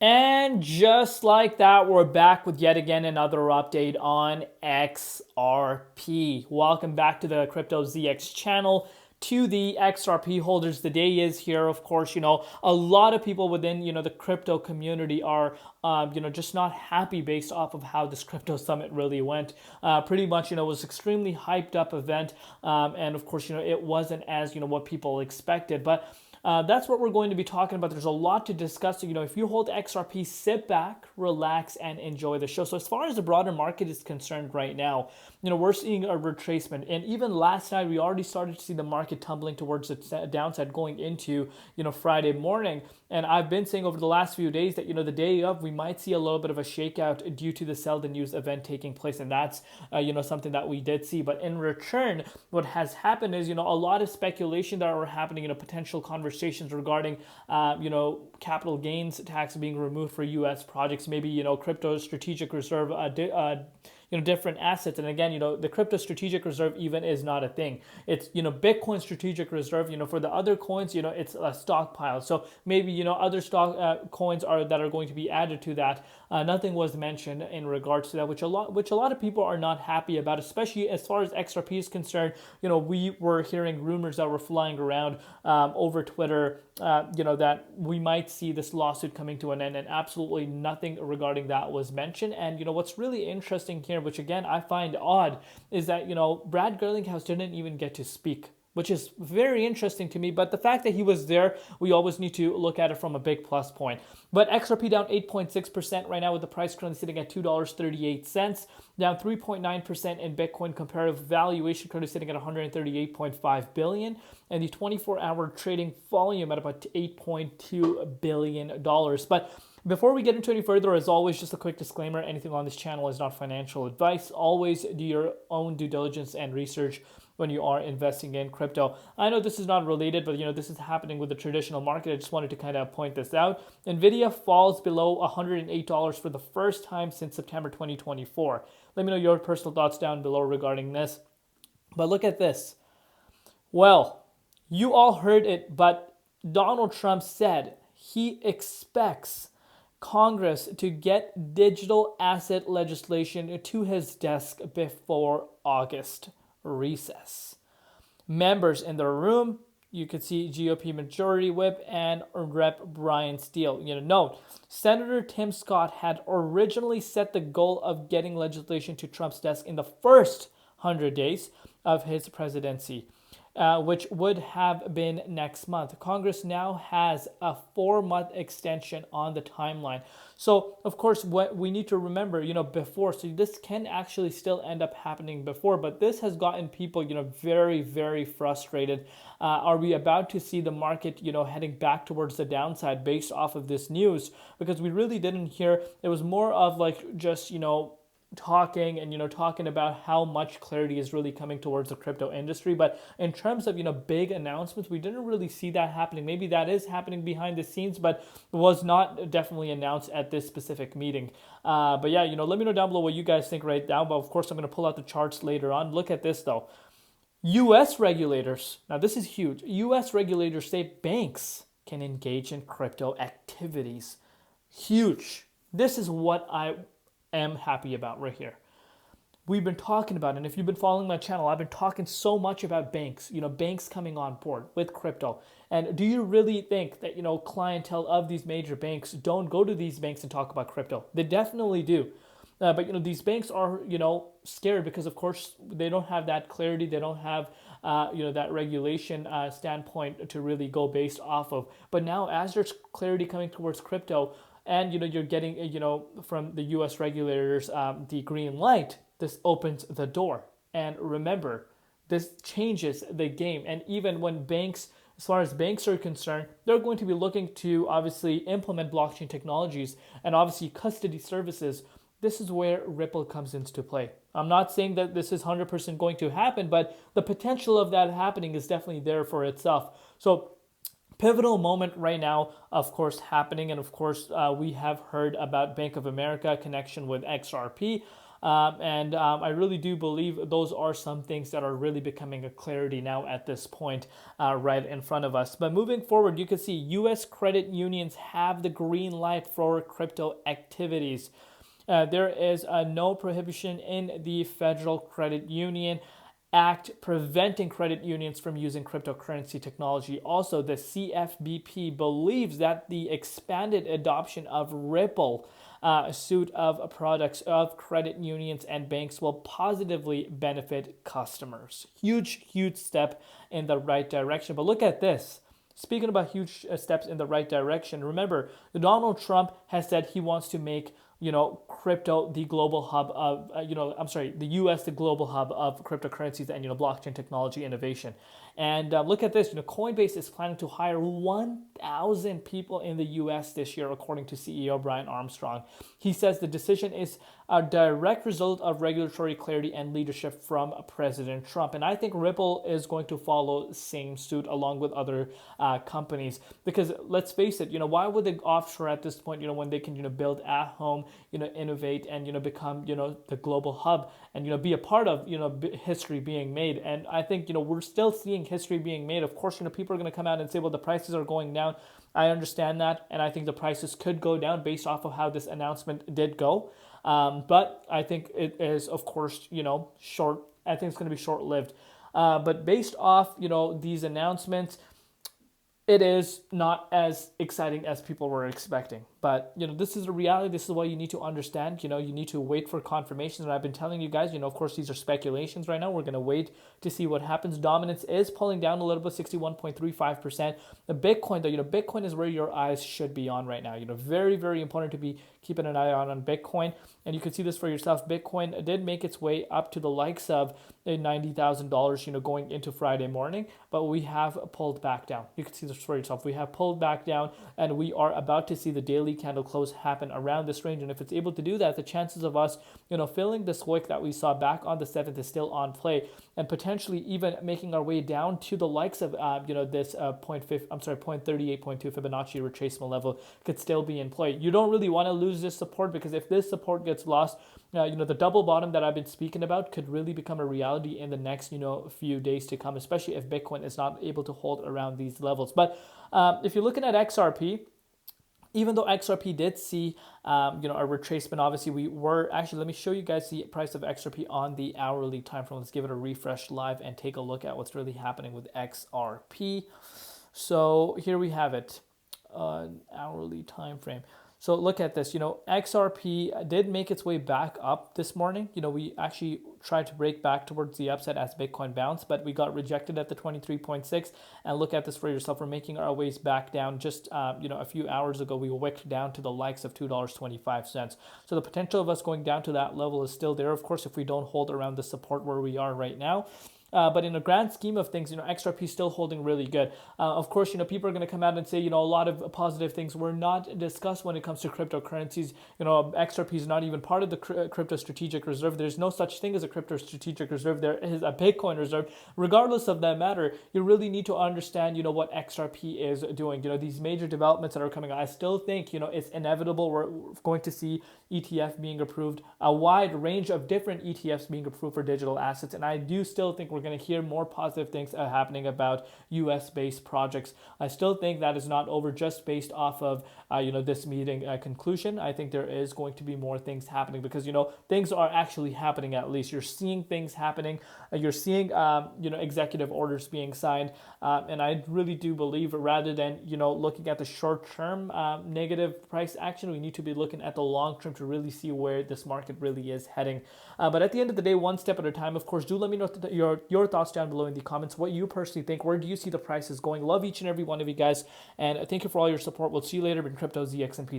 And just like that, we're back with yet again another update on XRP. Welcome back to the Crypto ZX channel. To the XRP holders, the day is here. Of course, a lot of people within, the crypto community are, just not happy based off of how this crypto summit really went. Pretty much, it was extremely hyped up event. And of course, it wasn't as, what people expected. But that's what we're going to be talking about. There's a lot to discuss. So, if you hold XRP, sit back, relax, and enjoy the show. So as far as the broader market is concerned right now, we're seeing a retracement. And even last night, we already started to see the market tumbling towards the downside going into, Friday morning. And I've been saying over the last few days that, the day of, we might see a little bit of a shakeout due to the Sell the News event taking place. And that's, something that we did see. But in return, what has happened is, a lot of speculation that are happening, potential conversations regarding, capital gains tax being removed for U.S. projects, maybe, crypto strategic reserve, different assets. And again, the crypto strategic reserve even is not a thing. It's, Bitcoin strategic reserve, for the other coins, it's a stockpile. So maybe, other stock coins that are going to be added to that. Nothing was mentioned in regards to that, which a lot of people are not happy about, especially as far as XRP is concerned. We were hearing rumors that were flying around over Twitter, that we might see this lawsuit coming to an end, and absolutely nothing regarding that was mentioned. And what's really interesting here, which again I find odd, is that Brad Garlinghouse didn't even get to speak, which is very interesting to me. But the fact that he was there, we always need to look at it from a big plus point. But XRP down 8.6% right now, with the price currently sitting at $2.38, down 3.9% in Bitcoin comparative valuation, currently sitting at 138.5 billion, and the 24-hour trading volume at about $8.2 billion. But before we get into any further, as always, just a quick disclaimer: anything on this channel is not financial advice. Always do your own due diligence and research when you are investing in crypto. I know this is not related, but this is happening with the traditional market. I just wanted to kind of point this out. Nvidia falls below $108 for the first time since September 2024. Let me know your personal thoughts down below regarding this. But look at this. Well, you all heard it, but Donald Trump said he expects Congress to get digital asset legislation to his desk before August recess. Members in the room, you could see GOP Majority Whip and Rep. Brian Steele. Note, Senator Tim Scott had originally set the goal of getting legislation to Trump's desk in the first 100 days of his presidency, which would have been next month. Congress now has a 4-month extension on the timeline. So, of course, what we need to remember, before, so this can actually still end up happening before, but this has gotten people, very, very frustrated. Are we about to see the market, heading back towards the downside based off of this news? Because we really didn't hear, it was more of like just, talking and talking about how much clarity is really coming towards the crypto industry. But in terms of big announcements, we didn't really see that happening. Maybe that is happening behind the scenes, but was not definitely announced at this specific meeting. But yeah, let me know down below what you guys think right now. But of course, I'm going to pull out the charts later on. Look at this though. US regulators, now this is huge. US regulators say banks can engage in crypto activities. Huge. This is what I am happy about right here. We've been talking about, and if you've been following my channel, I've been talking so much about banks, banks coming on board with crypto. And do you really think that, clientele of these major banks don't go to these banks and talk about crypto? They definitely do. But, these banks are, scared because, of course, they don't have that clarity. They don't have, that regulation standpoint to really go based off of. But now, as there's clarity coming towards crypto, and you're getting from the U.S. regulators the green light, this opens the door. And remember, this changes the game. And even when banks, as far as banks are concerned, they're going to be looking to obviously implement blockchain technologies and obviously custody services. This is where Ripple comes into play. I'm not saying that this is 100% going to happen, but the potential of that happening is definitely there for itself. So pivotal moment right now, of course, happening. And of course, we have heard about Bank of America connection with XRP. I really do believe those are some things that are really becoming a clarity now at this point, right in front of us. But moving forward, you can see U.S. credit unions have the green light for crypto activities. There is no prohibition in the Federal Credit Union Act preventing credit unions from using cryptocurrency technology. Also, the CFBP believes that the expanded adoption of Ripple, a suite of products of credit unions and banks, will positively benefit customers. Huge step in the right direction. But look at this. Speaking about huge steps in the right direction, remember, Donald Trump has said he wants to make crypto the global hub of, the U.S. the global hub of cryptocurrencies and, blockchain technology innovation. And look at this, Coinbase is planning to hire 1,000 people in the U.S. this year, according to CEO Brian Armstrong. He says the decision is a direct result of regulatory clarity and leadership from President Trump. And I think Ripple is going to follow the same suit along with other companies. Because let's face it, why would they offshore at this point, when they can, build at home, innovate and, become, the global hub and, be a part of, history being made. And I think, we're still seeing history being made. Of course, people are going to come out and say, well, the prices are going down. I understand that. And I think the prices could go down based off of how this announcement did go. But I think it is, of course, short. I think it's going to be short-lived. But based off, these announcements, it is not as exciting as people were expecting. But, this is a reality. This is what you need to understand. You need to wait for confirmations. And I've been telling you guys, of course, these are speculations right now. We're going to wait to see what happens. Dominance is pulling down a little bit, 61.35%. The Bitcoin, though, Bitcoin is where your eyes should be on right now. Very, very important to be keeping an eye on Bitcoin. And you can see this for yourself. Bitcoin did make its way up to the likes of $90,000, going into Friday morning. But we have pulled back down. You can see this for yourself. We have pulled back down, and we are about to see the daily candle close happen around this range. And if it's able to do that, the chances of us, filling this wick that we saw back on the 7th is still on play, and potentially even making our way down to the likes of, this 0.38.2 Fibonacci retracement level could still be in play. You don't really want to lose this support, because if this support gets lost, the double bottom that I've been speaking about could really become a reality in the next, few days to come, especially if Bitcoin is not able to hold around these levels. But if you're looking at XRP, even though XRP did see, a retracement, obviously we were actually, let me show you guys the price of XRP on the hourly time frame. Let's give it a refresh live and take a look at what's really happening with XRP. So here we have it, hourly time frame. So look at this, XRP did make its way back up this morning. We actually tried to break back towards the upside as Bitcoin bounced, but we got rejected at the 23.6. And look at this for yourself. We're making our ways back down. Just, a few hours ago, we wicked down to the likes of $2.25. So the potential of us going down to that level is still there. Of course, if we don't hold around the support where we are right now. But in the grand scheme of things, XRP is still holding really good. Of course, people are going to come out and say, a lot of positive things were not discussed when it comes to cryptocurrencies. XRP is not even part of the crypto strategic reserve. There's no such thing as a crypto strategic reserve. There is a Bitcoin reserve. Regardless of that matter, you really need to understand, what XRP is doing. These major developments that are coming out. I still think, it's inevitable. We're going to see ETF being approved, a wide range of different ETFs being approved for digital assets. And I do still think we're going to hear more positive things happening about US-based projects. I still think that is not over just based off of this meeting conclusion. I think there is going to be more things happening, because things are actually happening. At least you're seeing things happening. You're seeing executive orders being signed, and I really do believe, rather than looking at the short-term negative price action, we need to be looking at the long-term to really see where this market really is heading. But at the end of the day, one step at a time. Of course, do let me know your thoughts down below in the comments, what you personally think. Where do you see the prices going? Love each and every one of you guys, and thank you for all your support. We'll see you later in Crypto ZX and peace.